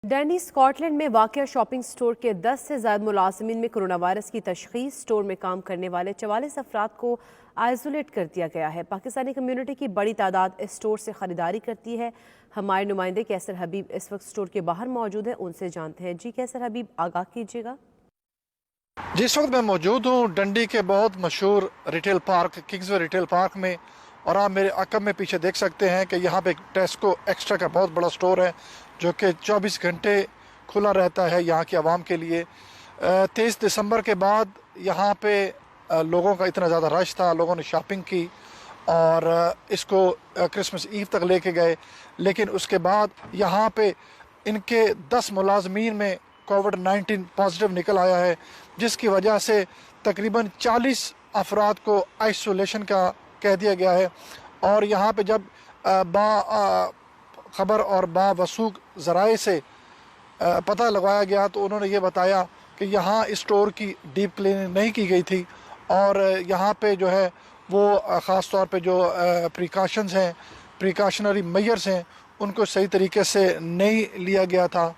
डंडी स्कॉटलैंड में वाक़या शॉपिंग स्टोर के 10 से ज़्यादा मुलाजिमीन में कोरोना वायरस की तशख़ीस। स्टोर में काम करने वाले 44 अफराद को आइसोलेट कर दिया गया है। पाकिस्तानी कम्युनिटी की बड़ी तादाद इस स्टोर से ख़रीदारी करती है। हमारे नुमाइंदे कैसर हबीब इस वक्त स्टोर के बाहर मौजूद हैं, उनसे जानते हैं। जी कैसर हबीब, आगाह कीजिएगा। जिस वक्त मैं मौजूद हूँ डंडी के बहुत मशहूर retail park Kingsway retail park में, और आप मेरे अकब में पीछे देख सकते हैं कि यहाँ पे टेस्को एक्स्ट्रा का बहुत बड़ा स्टोर है जो कि 24 घंटे खुला रहता है यहाँ की आवाम के लिए। 23 दिसंबर के बाद यहाँ पे लोगों का इतना ज़्यादा रश था, लोगों ने शॉपिंग की और इसको क्रिसमस ईव तक लेके गए, लेकिन उसके बाद यहाँ पे इनके 10 मुलाजमीन में कोविड-19 पॉजिटिव निकल आया है, जिसकी वजह से तकरीबन 40 अफराद को आइसोलेशन का कह दिया गया है। और यहाँ पे जब खबर और बावसूख ज़राए से पता लगाया गया तो उन्होंने ये बताया कि यहाँ स्टोर की डीप क्लीनिंग नहीं की गई थी और यहाँ पे जो है वो ख़ास तौर पे जो प्रिकॉशंस हैं, प्रिकॉशनरी मेजर्स हैं, उनको सही तरीके से नहीं लिया गया था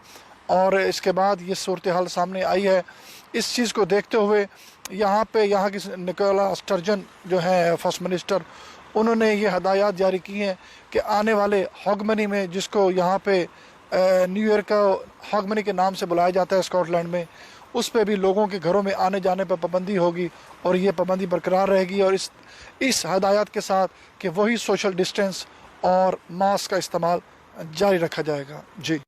और इसके बाद ये सूरत हाल सामने आई है। इस चीज़ को देखते हुए यहाँ की निकोला स्टर्जन जो है फर्स्ट मिनिस्टर, उन्होंने ये हदायत जारी की हैं कि आने वाले हॉगमनी में, जिसको यहाँ पे न्यू ईयर का हॉगमनी के नाम से बुलाया जाता है स्कॉटलैंड में, उस पे भी लोगों के घरों में आने जाने पर पाबंदी होगी और ये पाबंदी बरकरार रहेगी और इस हदायत के साथ कि वही सोशल डिस्टेंस और मास्क का इस्तेमाल जारी रखा जाएगा। जी।